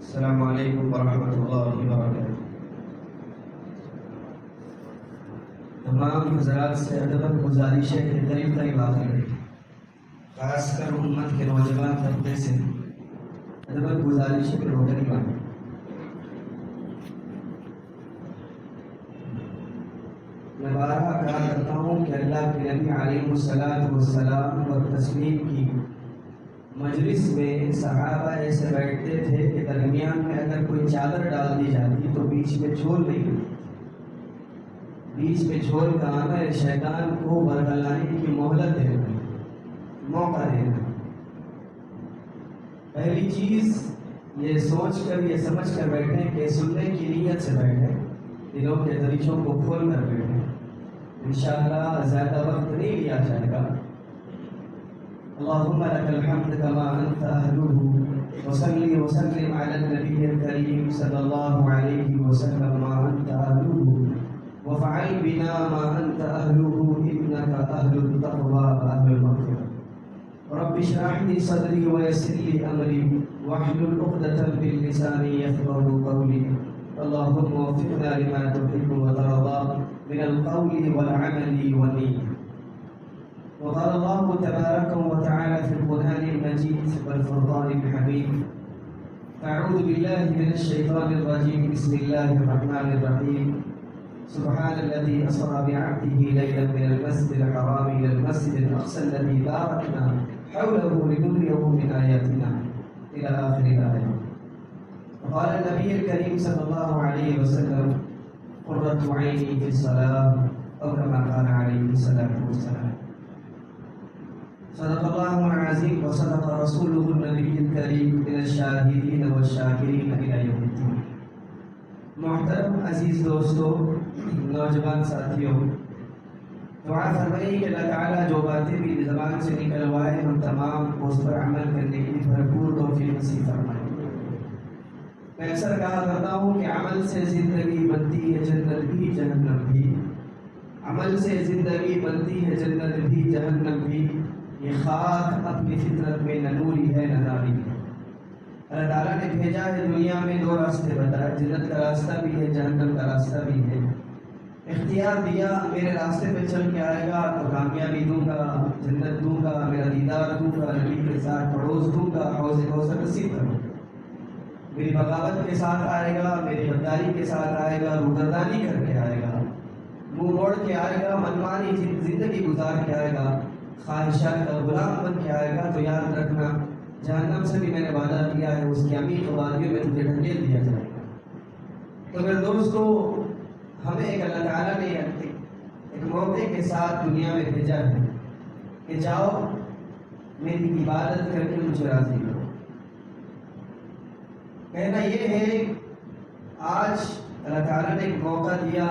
السلام علیکم ورحمۃ اللہ وبرکاتہ۔ تمام حضرات سے ادب گزارش ہے کہ قریب قریب آ کر خاص کر امت کے نوجوان طبقے سے ادب گزارش ہے کہ روٹری بانٹیں۔ میں بارہا کہا کرتا ہوں کہ اللہ کے نبی علیہ الصلوۃ والسلام اور تسلیم کی مجلس میں صحابہ ایسے بیٹھتے تھے کہ درمیان میں اگر کوئی چادر ڈال دی جاتی تو بیچ میں جھول نہیں ہوتی۔ بیچ میں جھول کا آنا شیطان کو برگلانے کی مہلت دینا، موقع دینا۔ پہلی چیز یہ سوچ کر یہ سمجھ کر بیٹھیں کہ سننے کی نیت سے بیٹھیں، دلوں کے دریچوں کو کھول کر بیٹھیں۔ انشاءاللہ زیادہ وقت نہیں لیا جائے گا۔ اللهم لك الحمد كما أنت أهله وصلي وسلم على النبي الكريم صلى الله عليه وسلم ما أنت أهله وفعل بنا ما أنت أهله إنك أهل التقوى وأهل المغفرة رب اشرح لي صدري ويسر لي أمري واحلل عقدة من لساني يفقهوا قولي اللهم وفقنا لما تحب وترضى من القول والعمل والنية۔ وقال الله تبارك وتعالى في القرآن المجيد والفرقان الحميد أعوذ بالله من الشيطان الرجيم بسم الله الرحمن الرحيم سبحان الذي أسرى بعبده ليلا من المسجد الحرام إلى المسجد الأقصى الذي باركنا حوله لنريه من آياتنا إلى آخر الآية۔ وقال النبي الكريم صلى الله عليه وسلم قرة عيني في الصلاة أو كما قال عليه الصلاة والسلام۔ صدق اللہ العظیم وصدق رسولہ النبی الکریم من الشاہدین والشاکرین الی یوم الدین۔ محترم عزیز دوستو، نوجوان ساتھیوں، دعا فرمائیے کہ اللہ تعالیٰ جو باتیں بھی زبان سے نکلوائے ہم تمام اس پر عمل کرنے کی بھرپور توفیق نصیب فرمائے۔ میں اکثر کہا کرتا ہوں کہ عمل سے زندگی بنتی ہے جنت بھی جہنم بھی، عمل سے زندگی بنتی ہے جنت بھی جہنم بھی، یہ خاک اپنی فطرت میں نہ نوری ہے نہ ناری ہے۔ اللہ تعالیٰ نے بھیجا ہے دنیا میں دو راستے بتائے، جنت کا راستہ بھی ہے جہنم کا راستہ بھی ہے۔ اختیار دیا میرے راستے پہ چل کے آئے گا تو کامیابی دوں گا، جنت دوں گا، میرا دیدار دوں گا، نبی کے ساتھ پڑوس دوں گا، حوض کوثر نصیب کروں گا۔ میری بغاوت کے ساتھ آئے گا، میری غداری کے ساتھ آئے گا، روگردانی کر کے آئے گا، منہ موڑ کے آئے گا، منمانی زندگی گزار کے آئے گا، خواہشات کا غلام بن کے آئے گا، تو یاد رکھنا جہنم سے بھی میں نے وعدہ کیا ہے، اس کی عمیق وادیوں میں تجھے ڈھکیل دیا جائے گا۔ تو میرے دوستو، ہمیں ایک اللہ تعالیٰ نے ایک موقع کے ساتھ دنیا میں بھیجا ہے کہ جاؤ میری عبادت کر کے مجھے راضی کرو۔ کہنا یہ ہے آج اللہ تعالیٰ نے ایک موقع دیا،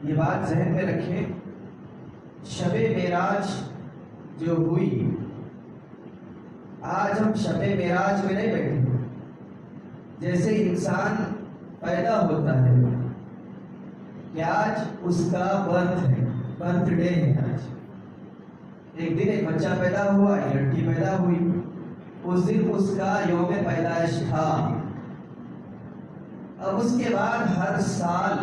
یہ بات ذہن میں رکھیں، شب معراج جو ہوئی، آج ہم شب معراج میں نہیں بیٹھے۔ جیسے انسان پیدا ہوتا ہے کہ آج اس کا برتھ ڈے ہے، آج ایک دن ایک بچہ پیدا ہوا، ایک لڑکی پیدا ہوئی، اس دن اس کا یوم پیدائش تھا۔ اب اس کے بعد ہر سال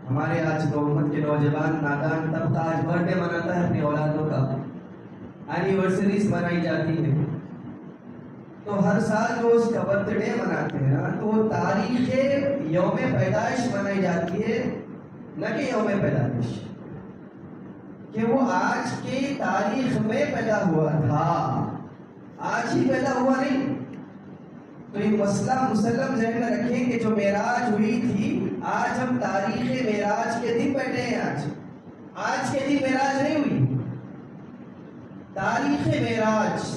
ہمارے آج قومت کے نوجوان نادان طبقہ آج برتھ ڈے مناتا ہے اپنی اولادوں کا، اینیورسریز منائی جاتی ہے، تو ہر سال جو اس کا برتھ ڈے مناتے ہیں نا، تو وہ تاریخ یوم پیدائش منائی جاتی ہے، نہ کہ یوم پیدائش کہ وہ آج کی تاریخ میں پیدا ہوا تھا، آج ہی پیدا ہوا نہیں۔ تو یہ مسئلہ مسلم ذہن میں رکھیں کہ جو معراج ہوئی تھی، آج ہم تاریخ معراج کے دن بیٹھے ہیں، آج کے دن معراج نہیں ہوئی، تاریخ معراج۔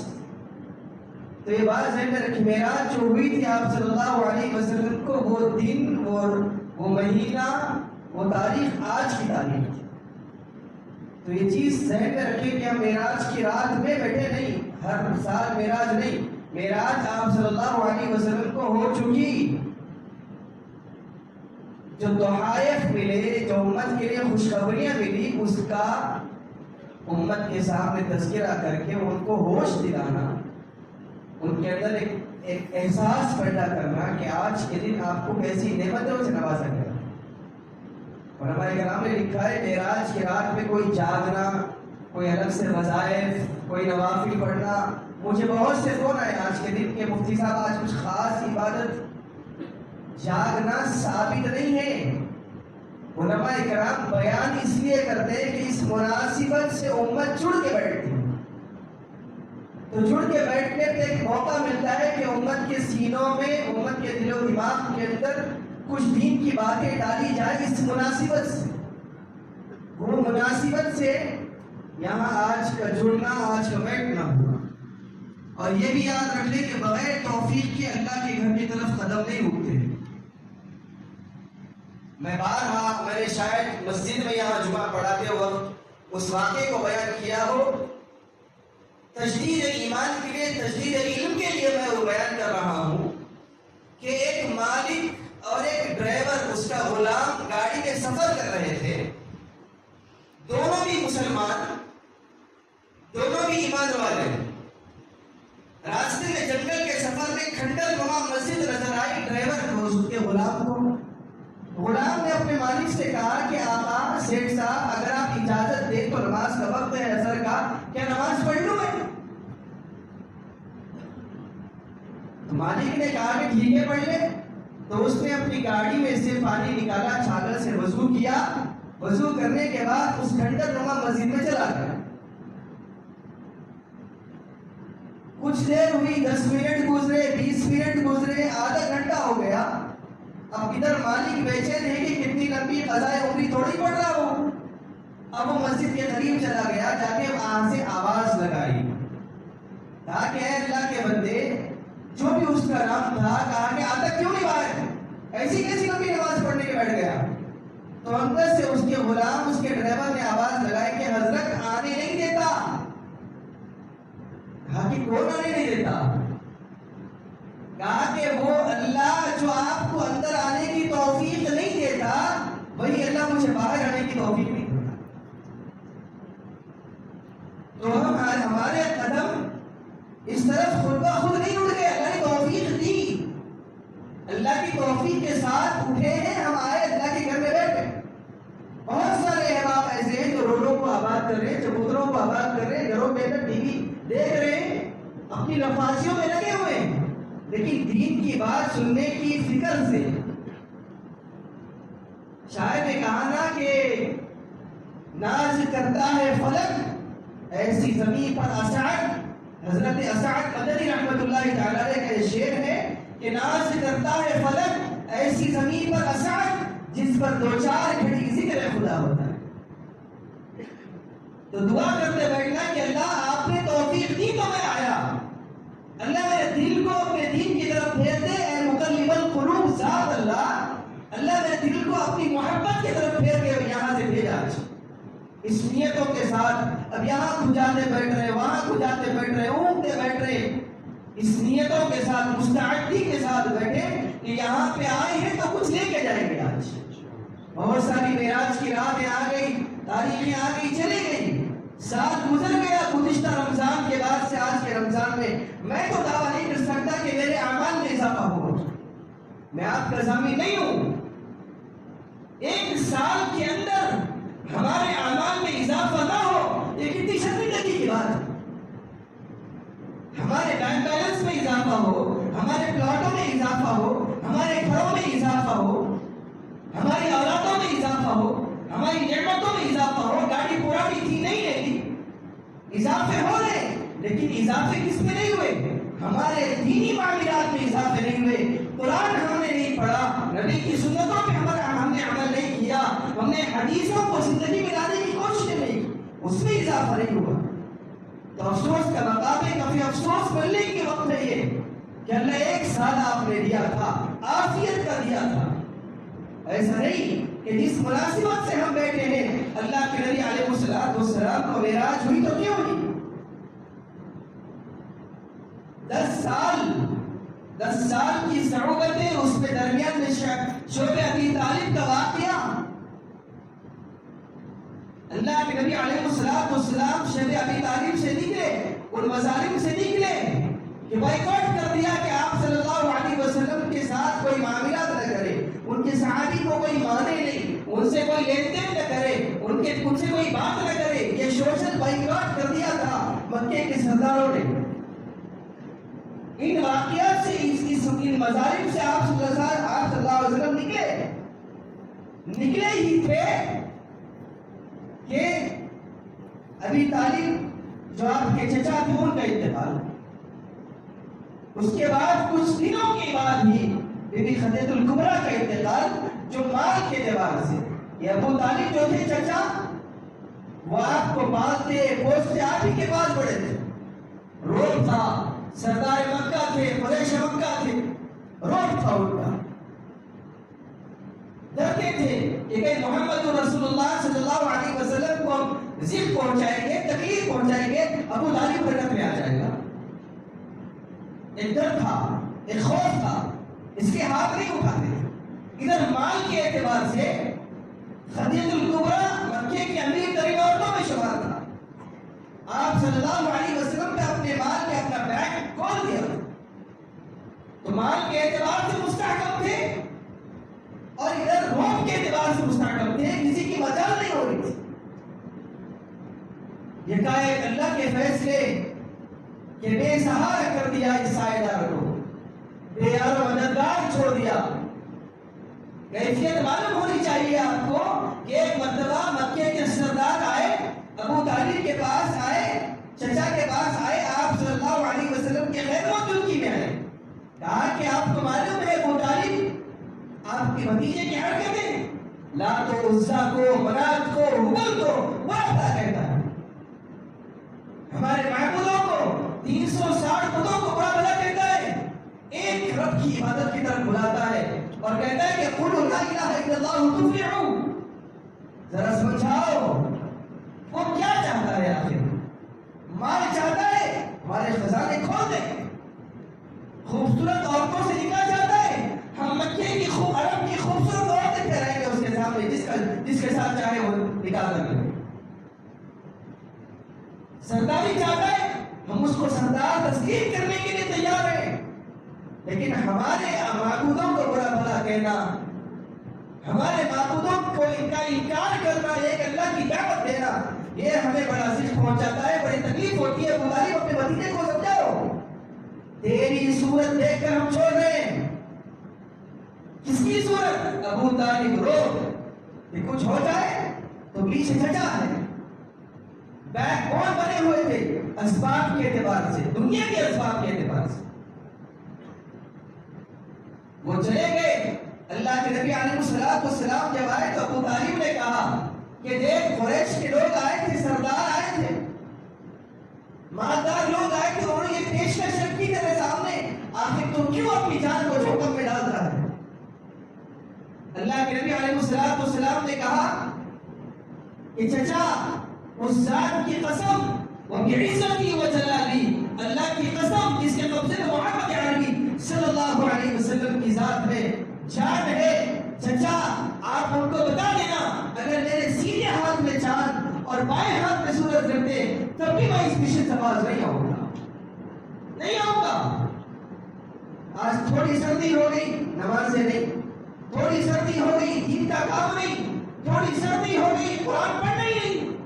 تو یہ بات ذہن میں رکھیں، معراج جو ہوئی تھی آپ صلی اللہ علیہ وسلم کو، وہ دن وہ مہینہ وہ تاریخ آج کی تاریخ تھی۔ تو یہ چیز ذہن میں رکھیں کہ ہم معراج کی رات میں بیٹھے نہیں، ہر سال معراج نہیں، معراج آپ صلی اللہ علیہ وسلم کو ہو چکی۔ جو تحائف ملے، جو امت کے لیے خوشخبریاں ملی، اس کا امت کے سامنے تذکرہ کر کے ان کو ہوش دلانا، ان کے اندر ایک احساس پیدا کرنا کہ آج کے دن آپ کو کیسی نعمتوں سے نوازا گیا. اور ہمارے کرام نے لکھا ہے معراج کی رات میں کوئی جاگنا، کوئی الگ سے وظائف، کوئی نوافل پڑھنا. مجھے بہت سے فون آئے آج کے دن کہ مفتی صاحب آج کچھ خاص عبادت. جاگنا ثابت نہیں ہے. علماء کرام بیان اس لیے کرتے ہیں کہ اس مناسبت سے امت جڑ کے بیٹھتی ہے. تو جڑ کے بیٹھنے پہ ایک موقع ملتا ہے کہ امت کے سینوں میں، امت کے دل و دماغ کے اندر کچھ دین کی باتیں ڈالی جائے اس مناسبت سے. وہ مناسبت سے یہاں آج کا جڑنا، آج کا بیٹھنا ہوا. اور یہ بھی یاد رکھ لیں کہ بغیر توفیق کے اللہ کے گھر کی طرف قدم نہیں اٹھتے. میں نے شاید مسجد میں یہاں جمعہ پڑھاتے وقت اس واقعے کو بیان کیا ہو. تجدید ایمان کے لیے، تجدید علم کے لیے میں وہ بیان کر رہا ہوں کہ ایک مالک اور ایک ڈرائیور، اس کا غلام گاڑی میں سفر کر رہے تھے. دونوں بھی مسلمان، دونوں بھی ایمان والے. راستے میں جنگل کے سفر میں کھنڈر نما مسجد نظر آئی ڈرائیور کو، اس کے غلام کو. غلام نے اپنے مالک سے کہا کہ آقا، سیٹھ صاحب، اگر آپ اجازت دیں تو نماز کا وقت ہے عصر کا، کیا نماز پڑھ لوں میں؟ مالک نے کہا کہ ٹھیک ہے پڑھ لے. تو اس نے اپنی گاڑی میں سے پانی نکالا، چھاگل سے وضو کیا. وضو کرنے کے بعد اس کھنڈر نما مسجد میں چلا گیا. کچھ دیر ہوئی، 10 منٹ گزرے، 20 منٹ گزرے، آدھا گھنٹہ ہو گیا. اب ادھر مالک بیچین ہے کہ کتنی لمبی قضائے عمری تھوڑی پڑ رہا ہو. اب وہ مسجد کے قریب چلا گیا، جا کے وہاں سے آواز لگائی، کہا کہ اے اللہ کے بندے، جو بھی اس کا نام تھا، کہا کہ آتا کیوں نہیں باہر، ایسی کیسی لمبی نماز پڑھنے کے بیٹھ گیا. تو اندر سے اس کے غلام، اس کے ڈرائیور نے آواز لگائی کہ حضرت آنے نہیں دیتا. کہا کہ کون آنے نہیں دیتا؟ کہا کہ وہ اللہ جو آپ کو اندر آنے کی توفیق نہیں دیتا، وہی اللہ مجھے باہر آنے کی توفیق نہیں دیتا. تو ہمارے قدم اس طرف خود بخود نہیں اٹھ گئے، اللہ نے توفیق دی. اللہ کی توفیق کے ساتھ اٹھے ہیں، ہم آئے اللہ کے گھر میں بیٹھے. بہت سارے احباب ایسے ہیں جو روڈوں کو آباد کر رہے ہیں، چبوتروں کو آباد کر رہے ہیں، گھروں میں ٹی وی دیکھ رہے ہیں، اپنی نفاسیوں میں لگے ہوئے ہیں، لیکن دین کی بات سننے کی فکر سے. شاعر نے کہا نا کہ ناز کرتا ہے فلک ایسی زمین پر اسعد. حضرت اسعد مدنی رحمت اللہ تعالی علیہ کا یہ شعر ہے کہ ناز کرتا ہے فلک ایسی زمین پر اسعد جس پر دو چار گھڑی ذکر خدا ہوتا ہے. تو دعا کرتے بیٹھنا کہ اللہ آپ نے توفیق دی تو میں آیا. اللہ میرے دل کو اپنے دین کی طرف پھیر دے. اے مقلب القلوب ذات اللہ، اللہ میرے دل کو اپنی محبت کی طرف پھیر کے یہاں سے بھیجا. اس نیتوں کے ساتھ اب یہاں کھجاتے بیٹھ رہے، وہاں کھجاتے بیٹھ رہے، اونگتے بیٹھ رہے، اس نیتوں کے ساتھ، مستعدی کے ساتھ بیٹھے کہ یہاں پہ آئے ہیں تو کچھ لے کے جائیں گے. آج بہت ساری معراج کی راتیں آ گئی، تاریخیں آ گئی، چلی گئی، سال گزر گیا. گزشتہ رمضان کے بعد سے آج کے رمضان میں تو دعویٰ نہیں کر سکتا کہ میرے اعمال میں اضافہ ہو. میں آپ کا ضامن نہیں ہوں. ایک سال کے اندر ہمارے اعمال میں اضافہ نہ ہو، یہ کتنی شرمندگی کی بات ہے. ہمارے بینک بیلنس میں اضافہ ہو، ہمارے پلاٹوں میں اضافہ ہو، ہمارے گھروں میں اضافہ ہو، ہماری اولادوں میں اضافہ ہو، ہماری نعمتوں میں اضافہ ہو. گاڑی پرانی تھی نہیں رہتی، اضافے ہو رہے، لیکن اضافے کس میں نہیں ہوئے؟ ہمارے دینی معاملات میں اضافے نہیں ہوئے. قرآن ہم نے نہیں پڑھا، نبی کی سنتوں پہ ہم نے عمل نہیں کیا، ہم نے حدیثوں کو زندگی میں لانے کی کوشش نہیں کی، اس میں اضافہ نہیں ہوا. تو افسوس کا مقام ہے، کافی افسوس بننے کے وقت ہے یہ کہ اللہ 1 سال آپ نے دیا تھا، عافیت کا دیا تھا. ایسا نہیں کہ جس مناسبت سے ہم بیٹھے ہیں، اللہ کے نبی علیہ السلام کو معراج ہوئی تو کیوں ہوئی؟ 10 سال کی صعوبتیں، اس میں درمیان میں شعب ابی طالب کا واقعہ. اللہ کے نبی علیہ السلام شعب ابی طالب سے نکلے، ان مظالم سے نکلے، کہ بائیکاٹ کر دیا کہ آپ صلی اللہ علیہ وسلم کے ساتھ کوئی معاملات نہ کرے، ان کے صحابی کو کوئی مانے نہیں، ان سے کوئی لین دین نہ کرے، ان سے کوئی بات نہ کرے. یہ سوشل بائیکاٹ کر دیا تھا مکے کے سرداروں نے. ان واقعات سے ان مظالم سے آپ صلی اللہ علیہ وسلم نکلے ہی تھے کہ ابی طالب جو آپ کے چچا تھے ان کا انتقال. اس کے بعد کچھ دنوں کے بعد ہی بی بی خدیجہ الکبریٰ کا انتقال جو مال کے اعتبار سے. یہ ابو طالب جو تھے چچا وہ آپ کو پالتے پوستے آپ ہی کے پاس بڑے تھے. روب تھا، سردار مکہ تھے، قریش مکہ تھے، روب تھا ان کا. ڈرتے تھے کہ کہیں محمد رسول اللہ صلی اللہ علیہ وسلم کو ضد پہنچائیں گے، تکلیف پہنچائیں گے، ابو طالب رنت میں آ جائے گا. ایک ڈر تھا، ایک خوف تھا، اس کے ہاتھ نہیں اٹھاتے. ادھر مال کے اعتبار سے خدیجہ الکبریٰ مکے کی امیر ترین عورتوں میں شمار تھا. آپ صلی اللہ علیہ وسلم نے اپنے مال میں اپنا بینک کھول دیا تو مال کے اعتبار سے مستحکم تھے اور ادھر روم کے اعتبار سے مستحکم تھے. کسی کی مجال نہیں ہو رہی تھی. یکایک اللہ کے فیصلے کہ بے سہارا کر دیا اس سائے دار کو، بے یار و مددگار چھوڑ دیا. کیفیت معلوم ہونی چاہیے آپ کو کہ ایک مرتبہ مکے کے سردار آئے، ابو طالب کے پاس آئے، چچا کے پاس آئے، آپ صلی اللہ علیہ وسلم کے خیر موجودگی میں آئے. کہا کہ آپ کو معلوم ہے ابو طالب آپ کے بھتیجے کی حرکتیں، لات و عزا کو، منات کو، حبل کو بڑا بڑا کہتا ہے. ہمارے معبودوں کو 360 بتوں کو بڑا بڑا کہتا ہے. ایک رب کی عبادت کی طرف بلاتا ہے اور کہتا ہے کہ قولوا لا الہ الا اللہ تفلحوا. ذرا سمجھاؤ وہ کیا چاہتا ہے؟ آخر مال چاہتا ہے، ہمارے خزانے کھول دیں. خوبصورت عورتوں سے نکاح چاہتا ہے، ہم مکے کی عرب کی خوبصورت عورتیں ٹھہرائیں گے اس کے سامنے، جس کے ساتھ چاہے وہ نکاح کر لیں. سرداری چاہتا ہے، ہم اس کو سردار تسلیم کرنے کے لیے تیار ہیں. لیکن ہمارے معبودوں کو برا بھلا کہنا، ہمارے معبودوں کو ان کا انکار کرنا، ایک اللہ کی دعوت دینا، یہ ہمیں بڑا ضد پہنچاتا ہے، بڑی تکلیف ہوتی ہے. ابو طالب اپنے بھتیجے کو سمجھاؤ، تیری صورت دیکھ کر ہم چھوڑ رہے ہیں. کس کی صورت؟ ابو طالب رو کہ کچھ ہو جائے تو پیچھے چچا ہے. بیک بون بنے ہوئے تھے اسباب کے اعتبار سے، دنیا کے اسباب کے اعتبار سے. وہ چلے گئے. اللہ کے نبی علیہ السلام جب آئے تو ابو طالب نے کہا کہ دیکھ قریش کے لوگ آئے تھے، سردار آئے تھے، مالدار لوگ آئے تھے، انہوں نے یہ پیشکش رکھی تیرے سامنے، آخر تو کیوں اپنی جان کو جوخم میں ڈال رہا ہے؟ اللہ کے نبی علیہ السلام نے کہا کہ چچا اس ذات کی قسم وبعزتی وجلالی، اللہ کی قسم جس کے قبضے میں محمد عربی صلی اللہ علیہ وسلم کی ذات ہے، جان ہے. چچا آپ ان کو بتا دینا اگر میرے سیدھے ہاتھ میں چاند اور بائیں ہاتھ میں سورج رکھتے تب بھی میں اس مشن سے باز نہیں آؤں گا. آج تھوڑی سردی ہو گئی، نمازیں نہیں، تھوڑی سردی ہو گئی، دین کا کام نہیں، تھوڑی سردی ہو گئی، قرآن پڑھنا ہی نہیں،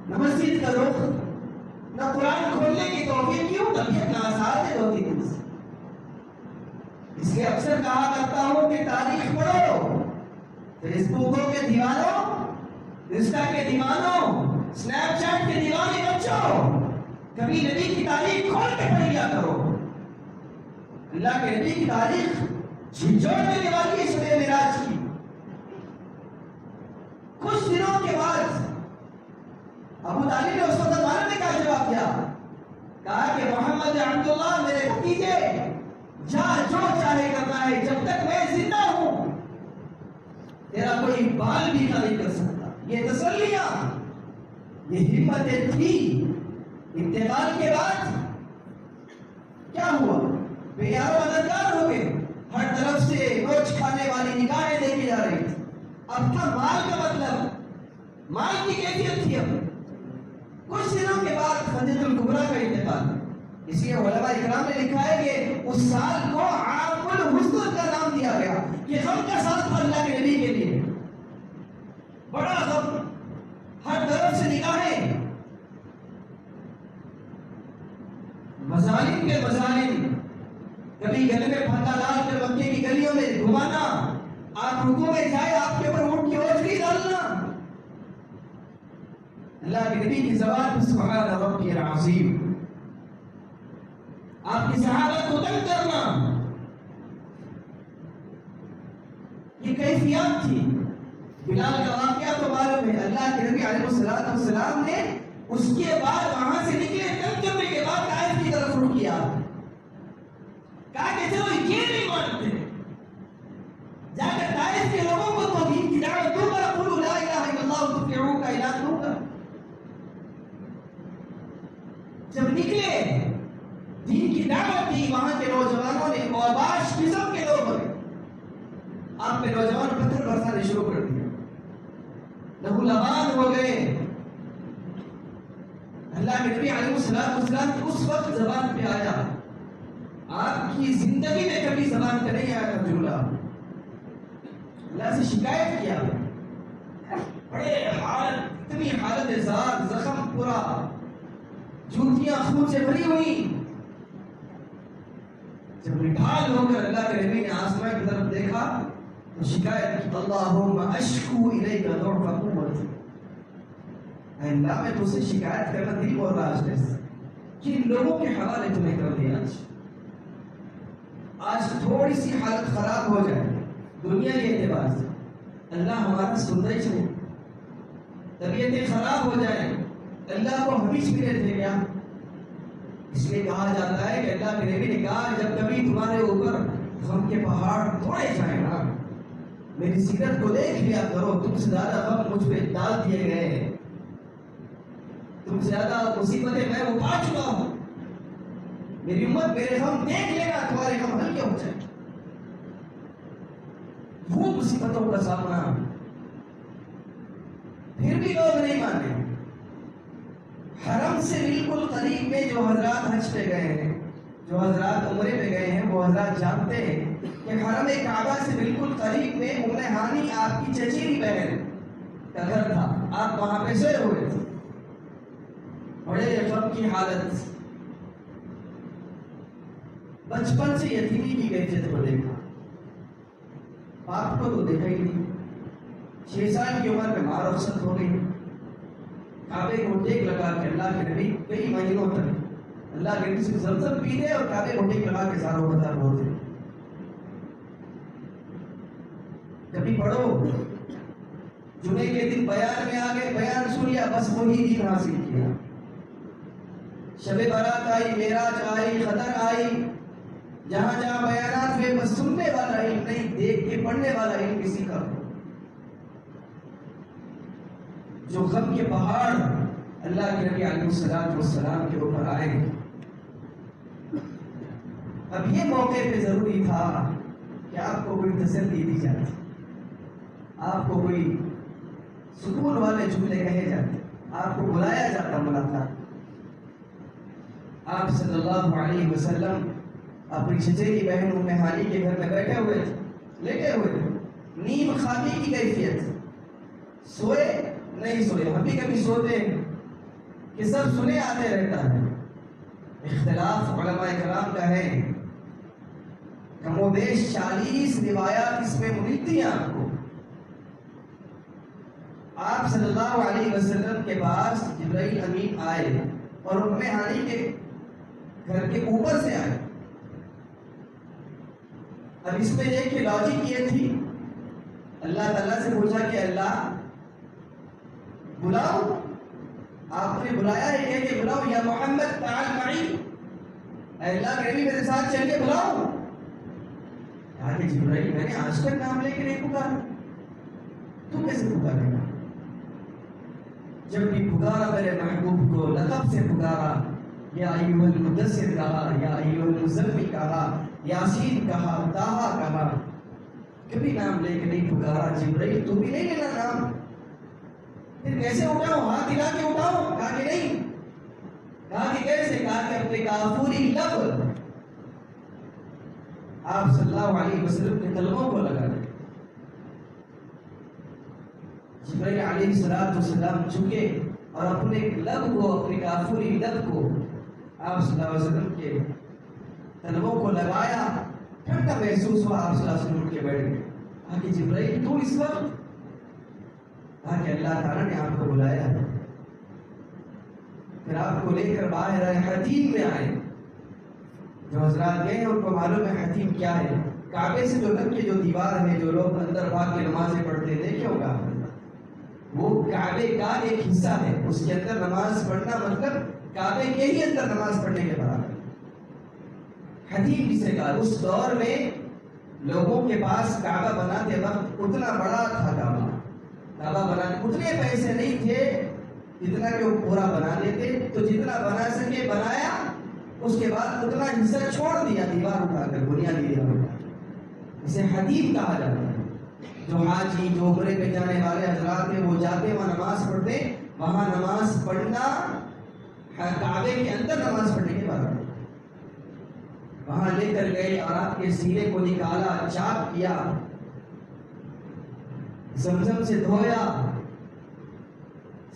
نہ مسجد کا رخ، نہ قرآن کھولنے کی توفیق. کیوں؟ طبیعت ناساز ہے 2-3 دن سے. اس لیے اکثر کہا کرتا ہوں کہ تاریخ پڑھو. فیس بکوں کے دیوانوں، انسٹا کے دیوانوں، سنیپ چیٹ کے دیوانے بچوں، کبھی نبی کی تاریخ کھول کے پڑھ لیا کرو. اللہ کے نبی کی تاریخ جھنجھوڑ دینے والی ہے شب معراج کی. کچھ دنوں کے بعد ابو طالب نے اس وقت معلوم نے کیا جواب دیا؟ کہا کہ محمد عبداللہ میرے بھتیجے، جا جو چاہے کرنا ہے، جب تک میں زندہ ہوں تیرا کوئی بال بھی نہیں کر سکتا. یہ تسلیاں، یہ ہمتیں تھی. انتقال کے بعد کیا ہوا؟ بے یار و مددگار ہو گئے، ہر طرف سے نوچ کھانے والی نگاہیں دیکھی جا رہی تھی. اب تھا مال کا مطلب، مال کی کیفیت تھی. اب کچھ دنوں کے بعد خدیجہ الکبریٰ کا انتقال. اس لیے علماء اکرام نے لکھا ہے کہ اس سال کو عام الحزن کا نام دیا گیا کہ غم کا سال تھا اللہ کے نبی کے لیے، بڑا غم، ہر طرف سے نگاہیں، مظالم کے مظالم، کبھی گلے میں پھندا ڈال کر مکے کی گلیوں میں گھمانا، آپ رکوع میں جائے آپ کے اوپر اونٹ کی اوجری ڈالنا، اللہ کے نبی کی زبان پر سبحان ربی العظیم، آپ کی صحابت کو تنگ کرنا، یہ کیفیات تھی۔ بلال کا واقعہ تو معلوم ہے، اللہ کے نبی علیہ السلام نے اس کے بعد وہاں سے نکلے، تنگ کرنے کے بعد طائف کی طرف رخ کیا، کہا کہ چلو یہ نہیں مانتے، جا کر طائف کے لوگوں کو تو دین کی دعوت دوں گا، قولوا لا الہ الا اللہ تفلحون کا اعلان دوں گا۔ جب نکلے دین کی دعوت دی، وہاں کے نوجوانوں نے، اوباش قسم کے لوگ نے، آپ کے نوجوان پتھر برسانے شروع کر دیا، لہو لبان ہو گئے۔ اللہ کے نبی علیہ السلام کی اس وقت زبان پہ آیا، آپ کی زندگی میں کبھی زبان پہ نہیں آیا تھا جملہ، اللہ سے شکایت کیا، بڑے حالت، اتنی حالت زار، زخم پورا، جوتیاں خون سے بھری ہوئی۔ جب نڈھال ہو کر اللہ کے نبی نے آسمان کی طرف دیکھا تو شکایت کی، اللہم اشکو الیک ضعف قوتی، اے اللہ میں تجھ سے شکایت کرنا دل بول رہا ہے، کن لوگوں کے حوالے تمہیں کر دیا، آج تھوڑی سی حالت خراب ہو جائے دنیا کے اعتبار سے، اللہ ہمارا سنتا ہی چلے، طبیعتیں خراب ہو جائیں، اللہ کو ہمیش ملے تھے کیا؟ اس لیے کہا جاتا ہے کہ اللہ کے نبی نے کہا جب کبھی تمہارے اوپر غم کے پہاڑ توڑے جائیں نا، میری سیرت کو دیکھ لیا کرو، تم سے زیادہ غم مجھ پہ ڈال دیے گئے ہیں، تم سے زیادہ مصیبتیں میں اٹھا چکا ہوں، میری امت میرے غم دیکھ لینا، تمہارے غم ہلکے ہو جائیں۔ وہ مصیبتوں کا سامنا پھر بھی لوگ نہیں مانے۔ حرم سے بالکل قریب میں جو حضرات حج پہ گئے ہیں، جو حضرات عمرے پہ گئے ہیں، وہ حضرات جانتے ہیں کہ حرم کعبہ سے بالکل قریب میں ام ہانی آپ کی چچیری بہن کا گھر تھا، آپ وہاں پہ سوئے ہوئے تھے، بڑے غم کی حالت، بچپن سے یتیمی کی کیفیت کو دیکھا، باپ کو تو دیکھا ہی نہیں، 6 سال کی عمر میں ماں رخصت ہو گئی، کعبے کو ٹیک لگا کے اللہ کے نبی کئی مہینوں تک اللہ کے نبی سے زمزم پیتے اور کعبے کو ٹیک لگا کے ساروں بتا ہوتے۔ کبھی پڑھو جمعے کے دن بیان میں آگے بیان سن لیا، بس وہی دین حاصل کیا، شب برات آئی، معراج آئی، قدر آئی، جہاں جہاں بیانات ہوئے بس سننے والا علم نہیں، دیکھ کے پڑھنے والا علم کسی کا ہو۔ جو غم کے پہاڑ اللہ کے نبی علیہ السلام کے اوپر آئے، اب یہ موقع پہ ضروری تھا کہ آپ کو کوئی تسلی دی جاتی، آپ کو کوئی سکون والے جملے کہے جاتے، آپ کو بلایا جاتا ملاقات۔ آپ صلی اللہ علیہ وسلم اپنی چچیری بہن ام ہانی کے گھر میں بیٹھے ہوئے تھے، لیٹے ہوئے تھے، نیم خوابی کی کیفیت، سوئے نہیں سوئے، ہم بھی کبھی سوتے ہیں کہ سب سنے آتے رہتا ہے، اختلاف علماء کرام کا ہے، کم و بیش 40 روایات اس میں ملتی ہیں آپ کو۔ آپ صلی اللہ علیہ وسلم کے پاس جبرائیل امین آئے اور ام ہانی کے گھر کے اوپر سے آئے۔ اب اس میں دیکھ کے لاجک یہ تھی، اللہ تعالیٰ سے پوچھا کہ اللہ بلاؤ، آپ نے بلایا ہے کہ بلاؤ، یا محمد تعال معی، اے اللہ کے نبی میرے ساتھ چل کے بلاؤ۔ کہا کہ جبرائیل میں نے آج تک نام لے کے نہیں پکارا، تو کیسے پکارے گا؟ جب بھی پکارا میرے محبوب کو لقب سے پکارا، یا ایھا المدثر کہا، یا ایھا المزمل کہا، یاسین کہا، طٰہٰ کہا، کبھی نام لے کے نہیں پکارا۔ جبرائیل تو بھی نہیں لینا نام، پھر کیسے اٹھاؤں؟ ہاتھ ہلا کے اٹھاؤں؟ کہا کہ نہیں۔ کہا کہ کیسے؟ کہا کہ اپنے کافوری لب آپ صلی اللہ علیہ وسلم کے کلموں کو لگا دیں. جبرائیل علیہ السلام جھکے اور اپنے لب کو، اپنے کافری لب کو آپ صلی اللہ علیہ وسلم کے کلموں کو لگایا. ٹھنڈا محسوس ہوا. آپ صلی اللہ علیہ وسلم کے بیٹھ گئے. کہا کہ جبرائیل تو اس وقت؟ کہا کہ اللہ تعالیٰ نے آپ کو بلایا ہے. پھر آپ کو لے کر باہر آئے، حتیم میں آئے. جو حضرات گئے ہیں ان کو معلوم ہے حتیم کیا ہے. کعبے سے جو لگ کے جو دیوار ہے، جو لوگ اندر بھاگ کے نمازیں پڑھتے ہیں، دیکھے ہوگا وہ کعبے کا ایک حصہ ہے. اس کے اندر نماز پڑھنا مطلب کعبے کے ہی اندر نماز پڑھنے کے برابر. حتیم جسے کہا. اس دور میں لوگوں کے پاس کعبہ بناتے وقت اتنا بڑا تھا کعبہ بنانے اتنے پیسے نہیں تھے جتنا کہ وہ پورا بنا لیتے. تو جتنا بنا سکے بنایا، اس کے بعد اتنا حصہ چھوڑ دیا دیوار اٹھا کر، بنیادی دیوار اٹھا کر. اسے حتیم کہا جاتا ہے. جو حاجی، جو عمرے پہ جانے والے حضرات ہیں، وہ جاتے وہاں نماز پڑھتے. وہاں نماز پڑھنا کعبے کے اندر نماز پڑھنے کے بعد وہاں لے کر گئے اور آپ کے سینے کو نکالا، چاک کیا، زمزم سے دھویا،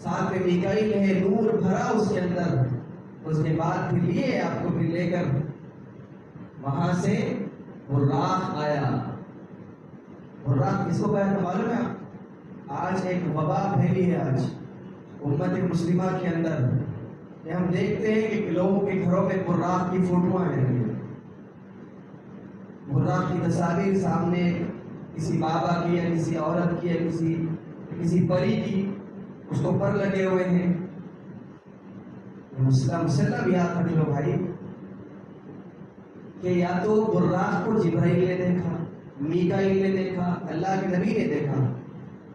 ساتھ میں میکائیل ہے، نور بھرا اس کے اندر. اس کے بعد پھر لیے آپ کو، پھر لے کر وہاں سے براق آیا. براق کس کو کہا تو معلوم ہے؟ آج ایک وبا پھیلی ہے آج امت مسلمہ کے اندر. کہ ہم دیکھتے ہیں کہ لوگوں کے گھروں میں براق کی فوٹویں ہیں، براق کی تصاویر سامنے، کسی بابا کی یا کسی عورت کی یا کسی پری کی، اس کو پر لگے ہوئے ہیں. مسلم یاد رکھ لو بھائی کہ یا تو براق کو جبرائیل نے دیکھا، میکائیل نے دیکھا، اللہ کے نبی نے دیکھا.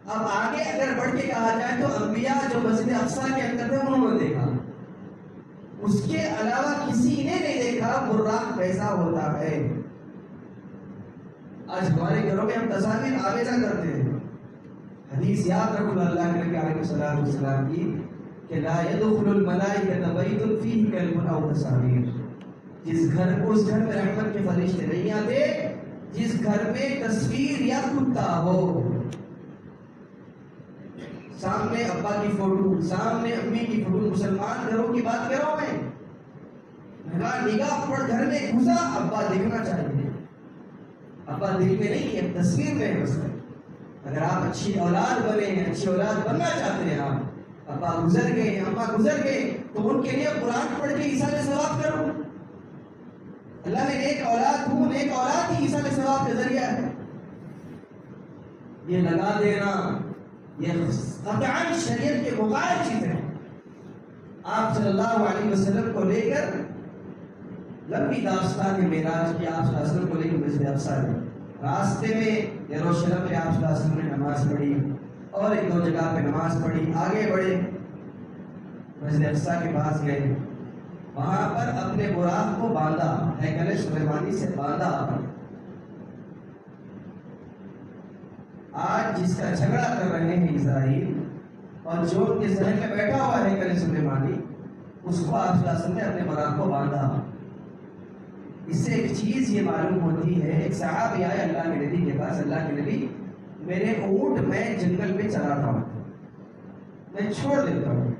اب آگے اگر بڑھ کے کہا جائے تو انبیاء جو مسجد اقصیٰ کے اندر تھے انہوں نے دیکھا. اس کے علاوہ کسی نے نہیں دیکھا براق کیسا ہوتا ہے. آج ہمارے گھروں میں ہم تصاویر آویزہ کرتے ہیں. حدیث یاد رکھو اللہ کے نبی علیہ السلام کی کہ لا يدخل الملائکۃ بیت فیہ کلب او تصاویر. جس گھر میں رحمت کے فرشتے نہیں آتے، جس گھر میں تصویر یا کتا ہو، سامنے ابا کی فوٹو، سامنے امی کی فوٹو. مسلمان گھروں کی بات کر رہا ہوں میں. نگاہ پر گھر میں گھسا، ابا دیکھنا چاہیے. ابا دل میں نہیں ہے، تصویر میں ہے. بس اگر آپ اچھی اولاد بنے ہیں، اچھی اولاد بننا چاہتے ہیں، آپ ابا گزر گئے، اما گزر گئے، تو ان کے لیے قرآن پڑھ کے ایصال ثواب کرو. اللہ نے نیک اولاد ہوں، نیک اولاد ہی ایصال ثواب کا ذریعہ ہے. یہ لگا دینا یہ قطعاً شریعت کے مخالف چیز ہے. آپ صلی اللہ علیہ وسلم کو لے کر لمبی داستان معراج کی. آپ صلی اللہ علیہ وسلم کو لے کر مسجد اقصیٰ میں راستے میں یروشلم میں آپ صلی اللہ علیہ وسلم نے نماز پڑھی اور ایک دو جگہ پہ نماز پڑھی. آگے بڑھے، مسجد اقصیٰ کے پاس گئے، وہاں پر اپنے براق کو باندھا، ہیکل سلیمانی سے باندھا. آج جس کا جھگڑا کر رہے ہیں اسرائیل اور جو ان کے ذہن میں بیٹھا ہوا ہے ہیکل سلیمانی، اس کو آپ صلی اللہ علیہ وسلم نے اپنے براق کو باندھا. اس سے ایک چیز یہ معلوم ہوتی ہے. ایک صحابی آئے اللہ کے نبی کے پاس، اللہ کے نبی میرے اونٹ میں جنگل میں چراتا ہوں، میں چھوڑ دیتا ہوں،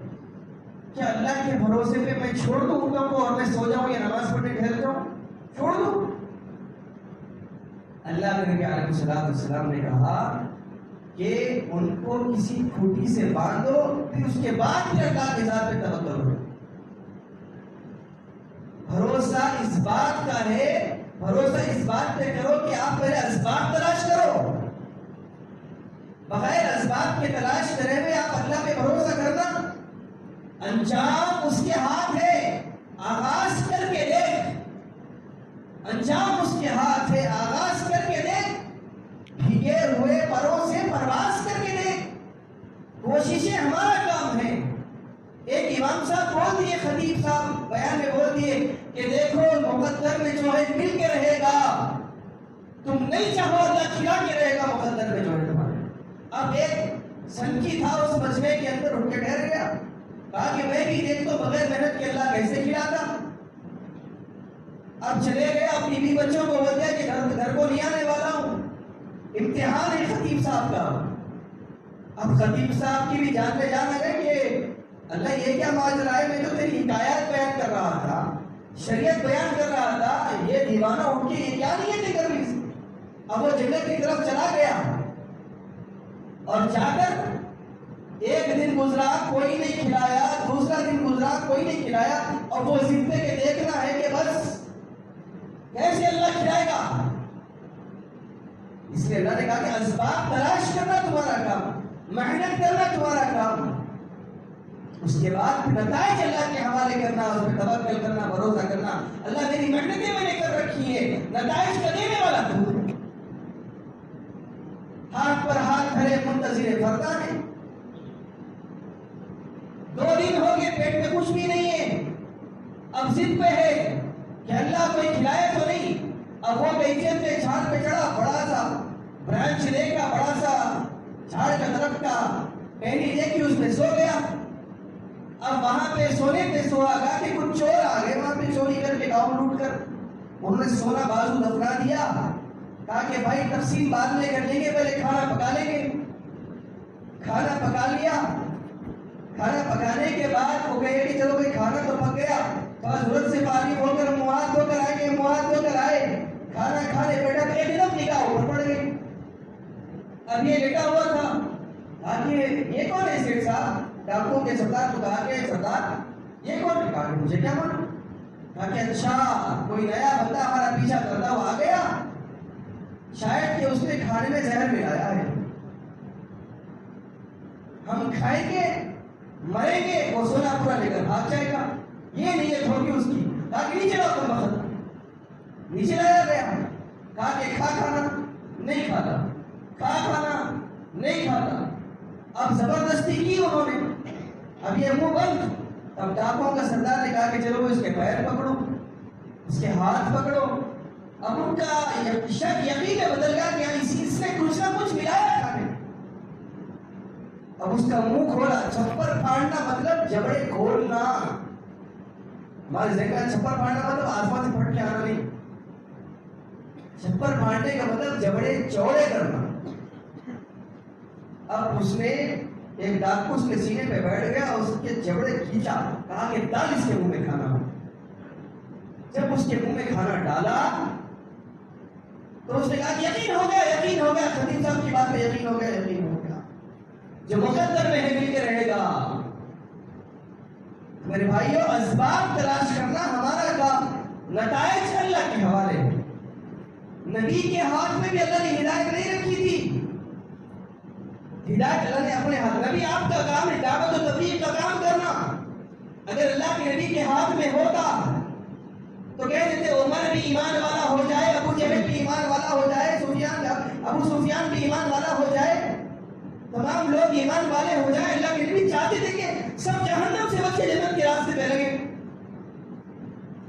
کیا اللہ کے بھروسے پہ میں چھوڑ دوں اونٹوں کو اور میں سو جاؤں یا نماز پڑھنے ٹھہر جاؤں؟ چھوڑ دوں؟ اللہ کے نبی علیہ السلام نے کہا کہ ان کو کسی کھوٹی سے باندھو، پھر اس کے بعد پھر اللہ کے ذات پہ توکل کرو. بھروسہ اس بات کا ہے، بھروسہ اس بات پہ کرو کہ آپ پہلے اسباب تلاش کرو. بغیر اسباب کے تلاش کرے ہوئے آپ اللہ پہ بھروسہ کرنا، انجام اس کے ہاتھ ہے. آغاز کر کے دیکھ، انجام اس کے ہاتھ ہے. آغاز کر کے دیکھ، بھیگے ہوئے پروں سے پرواز کر کے دیکھ. کوششیں ہمارا کام ہے. ایک امام صاحب بول دیے، خطیب صاحب بیان میں بول دیے کہ دیکھو مقدر میں جو ہے مل کے رہے گا، تم نہیں چاہو اللہ کھلا کے رہے گا مقدر میں جو ہے تمہارے. اب ایک سنکی تھا اس مجمع کے اندر، اٹھ کے ٹھہر گیا، کہا کہ میں بھی دیکھ تو بغیر محنت کے اللہ کیسے کھلاتا. اب چلے گئے، اب بیوی بچوں کو بول دیا کہ گھر کو نہیں آنے والا ہوں، امتحان ہے خطیب صاحب کا۔ اب خطیب صاحب کی بھی جان میں جان آ گئی کہ اللہ یہ کیا ماجرا ہے، میں تو تیری حکایات بیان کر رہا تھا، شریعت بیان کر رہا تھا، یہ دیوانہ اٹھ کے یہ کیا نیت کر رہی تھی۔ اب وہ جنگل کی طرف چلا گیا اور جا کر ایک دن گزرا کوئی نہیں کھلایا، دوسرا دن گزرا کوئی نہیں کھلایا، اور وہ ضد پہ کہ دیکھنا ہے کہ بس کیسے اللہ کھلائے گا۔ اس لیے اللہ نے کہا کہ اسباب تلاش کرنا تمہارا کام، محنت کرنا تمہارا کام، اس کے بعد نتائج اللہ کے حوالے کرنا، اس پہ توکل کرنا، بھروسہ کرنا۔ اللہ میری محنتیں میں نے کر رکھی ہے، نتائج کا دینے والا تو ہے۔ ہاتھ پر ہاتھ دھرے منتظر فردا ہے، 2 دن ہو گئے پیٹ میں کچھ بھی نہیں ہے، اب ضد پہ ہے کہ اللہ کوئی کھلائے تو نہیں۔ اب وہ بیچن پہ جھاڑ پہ چڑھا، بڑا سا برانچ لے کا، بڑا سا جھاڑ کا درخت کا ٹہنی لے کے اس پہ سو گیا۔ اب وہاں پہ سونے پہ سوا گا کہ کچھ چور آ گئے وہاں پہ چوری کر کے گاؤں لوٹ کر، انہوں نے سونا بازو دفنا دیا، کہا کہ بھائی تقسیم بعد میں کر لیں گے، پہلے کھانا پکا لیں گے۔ کھانا پکا لیا، کھانا پکانے کے بعد وہ کہے کہ چلو بھائی کھانا تو پک گیا، ضرورت سے فارغ ہو کر منہ ہاتھ دھو کر آئیں گے، منہ ہاتھ دھو کر آئے، کھانا کھانے بیٹھا تو ایک دم نگاہ اوپر پڑ گئی۔ اب یہ لیٹا ہوا تھا، کہا کہ یہ کون ہے سیٹھ صاحب؟ ڈاکو کے سردار کو کہا کہ سردار یہ کون ہے؟ کہا کہ مجھے کیا معلوم۔ کہا کہ اچھا کوئی نیا بندہ ہمارا پیچھا کرتا ہوا آ گیا، شاید کہ اس نے کھانے میں زہر ملایا ہے، ہم کھائیں گے مریں گے، وہ سونا پورا لے کر بھاگ جائے گا۔ یہ نیت ہوگی اس کی۔ کہا کہ نیچے لاؤ تم وقت، نیچے لایا گیا، کہا کہ کھا کھانا نہیں کھاتا، کھا کھانا نہیں کھاتا۔ اب زبردستی کی انہوں نے، اب یہ منہ بند۔ اب ڈاکوں کا سردار نے کہا کہ چلو اس کے پیر پکڑو، اس کے ہاتھ پکڑو۔ اب ان کا شک یقین میں بدل گیا کہ اس نے کچھ نہ کچھ ملایا کھانے۔ اب اس کا منہ کھولا، چھپر پھاڑنا مطلب جبڑے کھولنا۔ ہمارے ذہن کا چھپر پھاڑنا مطلب آسمان سے پھٹ کے آنا نہیں، چھپر پھاڑنے کا مطلب جبڑے چوڑے کرنا۔ اب اس نے ایک ڈاکو اس کے سینے پہ بیٹھ گیا، اس کے جبڑے کھینچا، کہا کہ ڈال اس کے منہ میں کھانا۔ جب اس کے منہ میں کھانا ڈالا تو اس نے کہا کہ یقین ہو گیا، یقین ہو گیا، خطیب صاحب کی بات پہ یقین ہو گیا، یقین ہو گیا، جو مقدر میں ہے مل کے رہے گا۔ میرے بھائیوں، اسباب تلاش کرنا ہمارا کام، نتائج اللہ کے حوالے۔ نبی کے ہاتھ میں بھی اللہ نے ہدایت نہیں رکھی تھی، ہدایت اللہ نے اپنے ہاتھ۔ نبی آپ کا کام ہے دعوت و تبلیغ کا کام کرنا، اگر اللہ کے نبی کے ہاتھ میں ہوتا تو کہہ دیتے عمر بھی ایمان والا ہو جائے، ابو جہل بھی ایمان والا ہو جائے، ابو سفیان بھی ایمان والا ہو جائے، تمام لوگ ایمان والے ہو جائے۔ اللہ کے نبی چاہتے تھے کہ سب جہنم سے بچے جنت کے راستے پہ لگے۔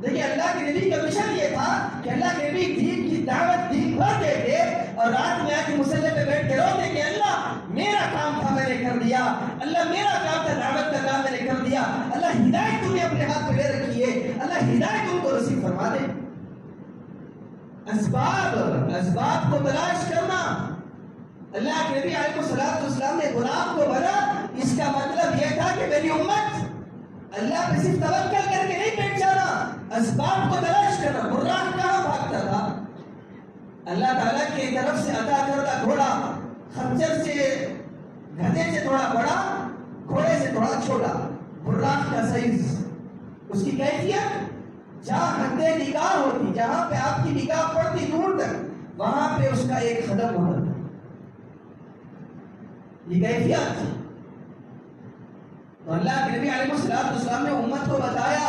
دیکھیے اللہ کے نبی کا مشن یہ تھا کہ اللہ کے نبی دین کی دعوت دن بھر دیتے اور رات میں آ کے مصلی پہ بیٹھ کے روتے کہ اللہ میرا کام تھا میں نے کر دیا، اللہ میرا کام تھا دعوت کا کام میں نے کر دیا، اللہ ہدایت تم نے اپنے ہاتھ پہ لے رکھی ہے، اللہ ہدایت تم کو نصیب فرما دے۔ اسباب کو تلاش کرنا۔ اللہ کے نبی علیہ الصلوۃ والسلام نے غلام کو بنا، اس کا مطلب یہ تھا کہ میری امت اللہ پہ صرف توکل کر کے نہیں بیٹھ جانا، اسباب کو تلاش کرنا۔ براق کہاں بھاگتا تھا؟ اللہ تعالیٰ کی طرف سے عطا کردہ گھوڑا، خنجر سے گدھے سے تھوڑا بڑا، گھوڑے سے تھوڑا چھوٹا، براق کا سائز، اس کی کیفیت جہاں حد نگاہ ہوتی، جہاں پہ آپ کی نگاہ پڑتی دور تک، وہاں پہ اس کا ایک قدم ہوتا تھا۔ یہ کیفیت تھی۔ تو اللہ کے نبی علیہ السلام نے امت کو بتایا